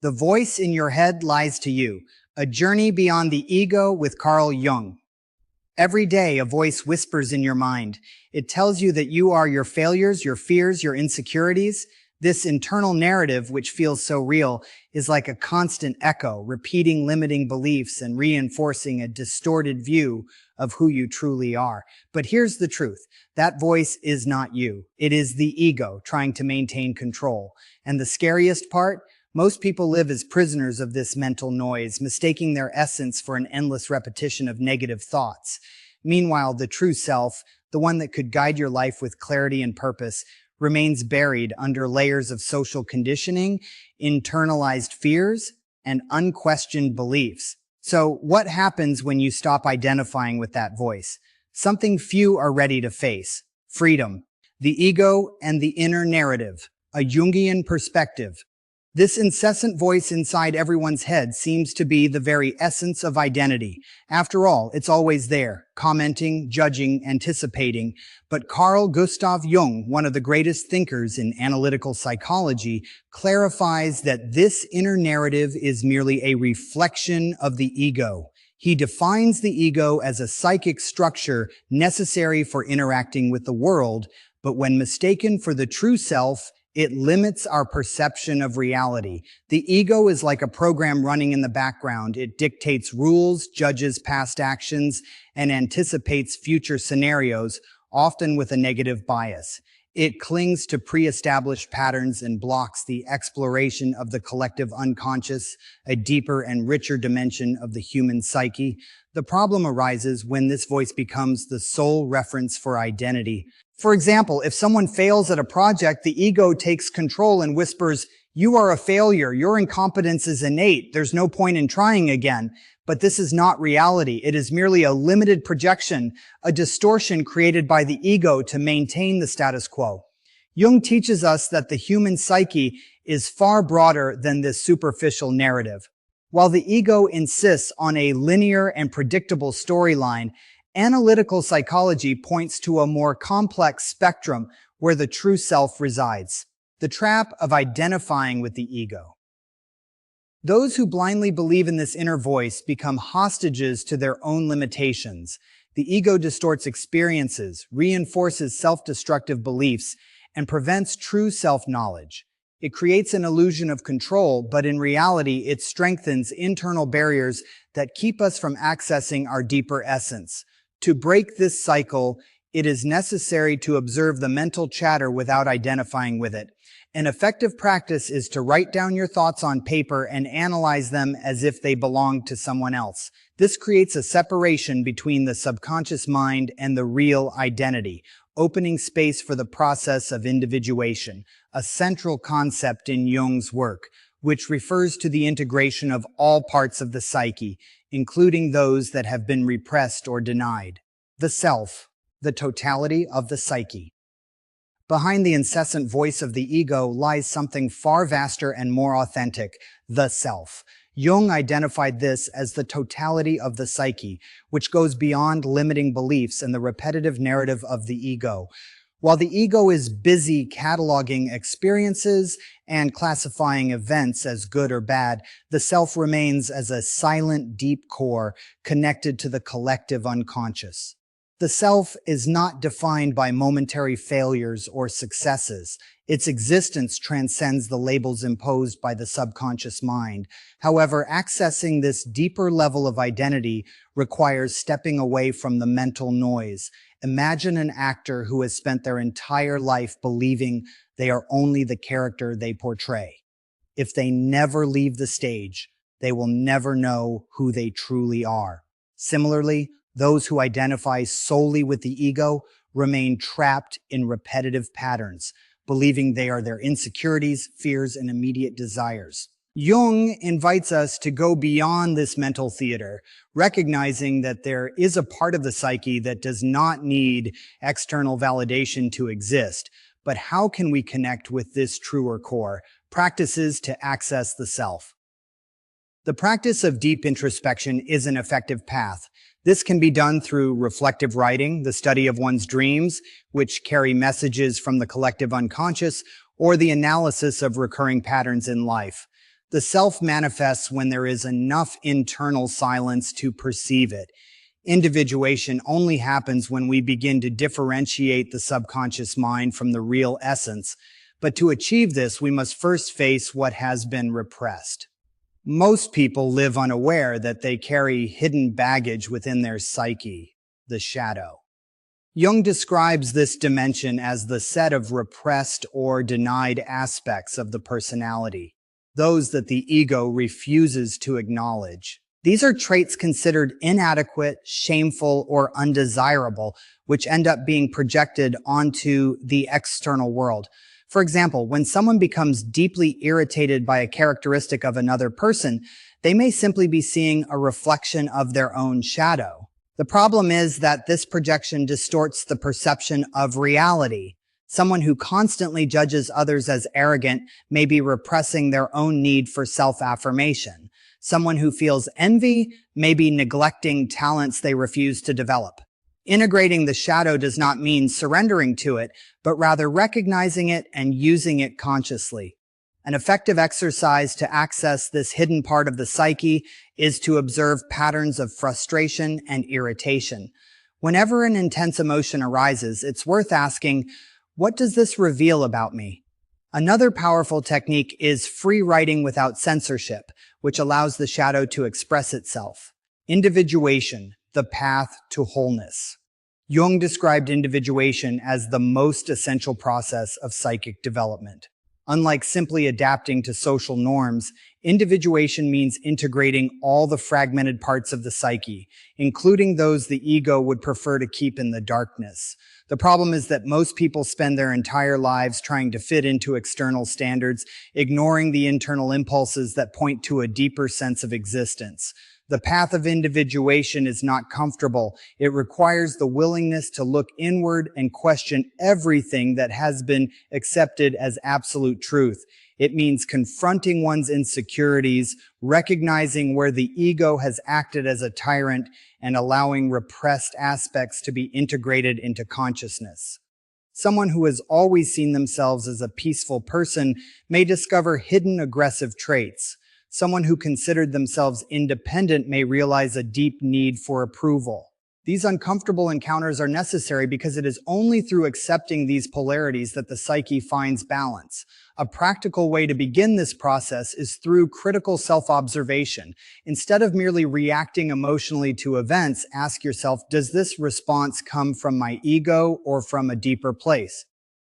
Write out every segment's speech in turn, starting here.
The Voice in Your Head Lies to You, A Journey Beyond the Ego with Carl Jung. Every day, a voice whispers in your mind. It tells you that you are your failures, your fears, your insecurities. This internal narrative, which feels so real, is like a constant echo, repeating limiting beliefs and reinforcing a distorted view of who you truly are. But here's the truth. That voice is not you. It is the ego trying to maintain control. And the scariest part? Most people live as prisoners of this mental noise, mistaking their essence for an endless repetition of negative thoughts. Meanwhile, the true self, the one that could guide your life with clarity and purpose, remains buried under layers of social conditioning, internalized fears, and unquestioned beliefs. So, what happens when you stop identifying with that voice? Something few are ready to face: freedom, the ego, and the inner narrative, a Jungian perspective. This incessant voice inside everyone's head seems to be the very essence of identity. After all, it's always there, commenting, judging, anticipating. But Carl Gustav Jung, one of the greatest thinkers in analytical psychology, clarifies that this inner narrative is merely a reflection of the ego. He defines the ego as a psychic structure necessary for interacting with the world, but when mistaken for the true self, it limits our perception of reality. The ego is like a program running in the background. It dictates rules, judges past actions, and anticipates future scenarios, often with a negative bias. It clings to pre-established patterns and blocks the exploration of the collective unconscious, a deeper and richer dimension of the human psyche. The problem arises when this voice becomes the sole reference for identity. For example, if someone fails at a project, the ego takes control and whispers, "You are a failure, your incompetence is innate, there's no point in trying again." But this is not reality. It is merely a limited projection, a distortion created by the ego to maintain the status quo. Jung teaches us that the human psyche is far broader than this superficial narrative. While the ego insists on a linear and predictable storyline, analytical psychology points to a more complex spectrum where the true self resides. The trap of identifying with the ego. Those who blindly believe in this inner voice become hostages to their own limitations. The ego distorts experiences, reinforces self-destructive beliefs, and prevents true self-knowledge. It creates an illusion of control, but in reality, it strengthens internal barriers that keep us from accessing our deeper essence. To break this cycle, it is necessary to observe the mental chatter without identifying with it. An effective practice is to write down your thoughts on paper and analyze them as if they belonged to someone else. This creates a separation between the subconscious mind and the real identity, opening space for the process of individuation, a central concept in Jung's work, which refers to the integration of all parts of the psyche, including those that have been repressed or denied. The self, the totality of the psyche. Behind the incessant voice of the ego lies something far vaster and more authentic, the self. Jung identified this as the totality of the psyche, which goes beyond limiting beliefs and the repetitive narrative of the ego. While the ego is busy cataloging experiences and classifying events as good or bad, the self remains as a silent, deep core connected to the collective unconscious. The self is not defined by momentary failures or successes. Its existence transcends the labels imposed by the subconscious mind. However, accessing this deeper level of identity requires stepping away from the mental noise. Imagine an actor who has spent their entire life believing they are only the character they portray. If they never leave the stage, they will never know who they truly are. Similarly, those who identify solely with the ego remain trapped in repetitive patterns, believing they are their insecurities, fears, and immediate desires. Jung invites us to go beyond this mental theater, recognizing that there is a part of the psyche that does not need external validation to exist. But how can we connect with this truer core? Practices to access the self. The practice of deep introspection is an effective path. This can be done through reflective writing, the study of one's dreams, which carry messages from the collective unconscious, or the analysis of recurring patterns in life. The self manifests when there is enough internal silence to perceive it. Individuation only happens when we begin to differentiate the subconscious mind from the real essence. But to achieve this, we must first face what has been repressed. Most people live unaware that they carry hidden baggage within their psyche, the shadow. Jung describes this dimension as the set of repressed or denied aspects of the personality, those that the ego refuses to acknowledge. These are traits considered inadequate, shameful, or undesirable, which end up being projected onto the external world. For example, when someone becomes deeply irritated by a characteristic of another person, they may simply be seeing a reflection of their own shadow. The problem is that this projection distorts the perception of reality. Someone who constantly judges others as arrogant may be repressing their own need for self-affirmation. Someone who feels envy may be neglecting talents they refuse to develop. Integrating the shadow does not mean surrendering to it, but rather recognizing it and using it consciously. An effective exercise to access this hidden part of the psyche is to observe patterns of frustration and irritation. Whenever an intense emotion arises, it's worth asking, what does this reveal about me? Another powerful technique is free writing without censorship, which allows the shadow to express itself. Individuation, the path to wholeness. Jung described individuation as the most essential process of psychic development. Unlike simply adapting to social norms, individuation means integrating all the fragmented parts of the psyche, including those the ego would prefer to keep in the darkness. The problem is that most people spend their entire lives trying to fit into external standards, ignoring the internal impulses that point to a deeper sense of existence. The path of individuation is not comfortable. It requires the willingness to look inward and question everything that has been accepted as absolute truth. It means confronting one's insecurities, recognizing where the ego has acted as a tyrant, and allowing repressed aspects to be integrated into consciousness. Someone who has always seen themselves as a peaceful person may discover hidden aggressive traits. Someone who considered themselves independent may realize a deep need for approval. These uncomfortable encounters are necessary because it is only through accepting these polarities that the psyche finds balance. A practical way to begin this process is through critical self-observation. Instead of merely reacting emotionally to events, ask yourself, does this response come from my ego or from a deeper place?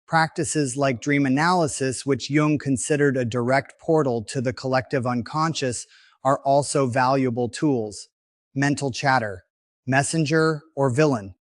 Practices like dream analysis, which Jung considered a direct portal to the collective unconscious, are also valuable tools. Mental chatter, messenger or villain.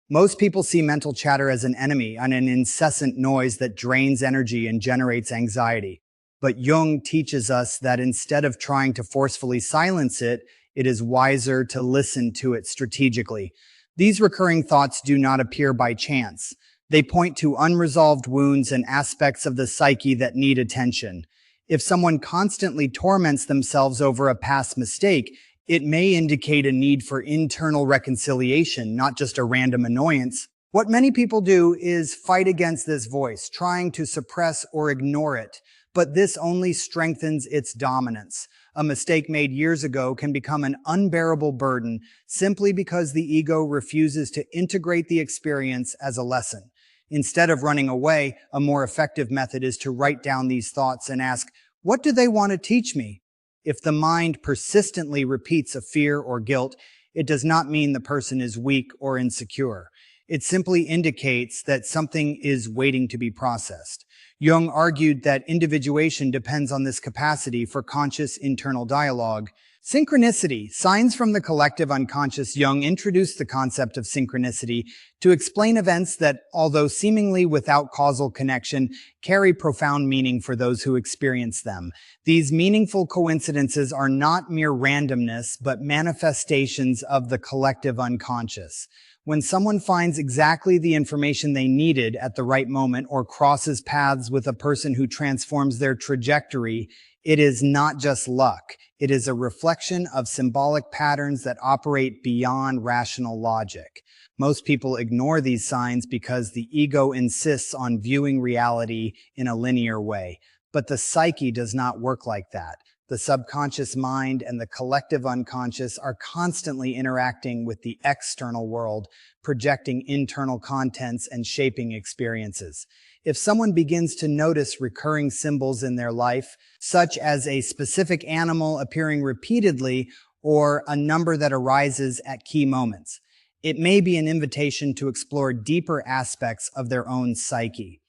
Most people see mental chatter as an enemy and an incessant noise that drains energy and generates anxiety. But Jung teaches us that instead of trying to forcefully silence it, it is wiser to listen to it strategically. These recurring thoughts do not appear by chance. They point to unresolved wounds and aspects of the psyche that need attention. If someone constantly torments themselves over a past mistake, it may indicate a need for internal reconciliation, not just a random annoyance. What many people do is fight against this voice, trying to suppress or ignore it, but this only strengthens its dominance. A mistake made years ago can become an unbearable burden simply because the ego refuses to integrate the experience as a lesson. Instead of running away, a more effective method is to write down these thoughts and ask, what do they want to teach me? If the mind persistently repeats a fear or guilt, it does not mean the person is weak or insecure. It simply indicates that something is waiting to be processed. Jung argued that individuation depends on this capacity for conscious internal dialogue. Synchronicity, signs from the collective unconscious. Jung introduced the concept of synchronicity to explain events that, although seemingly without causal connection, carry profound meaning for those who experience them. These meaningful coincidences are not mere randomness, but manifestations of the collective unconscious. When someone finds exactly the information they needed at the right moment or crosses paths with a person who transforms their trajectory, it is not just luck. It is a reflection of symbolic patterns that operate beyond rational logic. Most people ignore these signs because the ego insists on viewing reality in a linear way. But the psyche does not work like that. The subconscious mind and the collective unconscious are constantly interacting with the external world, projecting internal contents and shaping experiences. If someone begins to notice recurring symbols in their life, such as a specific animal appearing repeatedly or a number that arises at key moments, it may be an invitation to explore deeper aspects of their own psyche.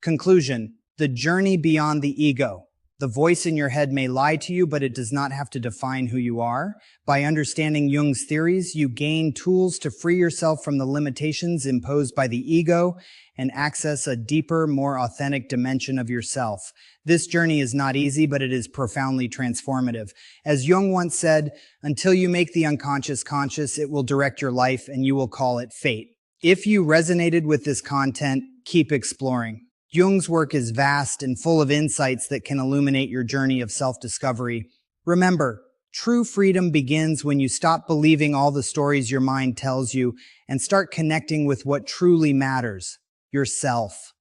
Conclusion: the journey beyond the ego. The voice in your head may lie to you, but it does not have to define who you are. By understanding Jung's theories, you gain tools to free yourself from the limitations imposed by the ego and access a deeper, more authentic dimension of yourself. This journey is not easy, but it is profoundly transformative. As Jung once said, until you make the unconscious conscious, it will direct your life and you will call it fate. If you resonated with this content, keep exploring. Jung's work is vast and full of insights that can illuminate your journey of self-discovery. Remember, true freedom begins when you stop believing all the stories your mind tells you and start connecting with what truly matters: yourself.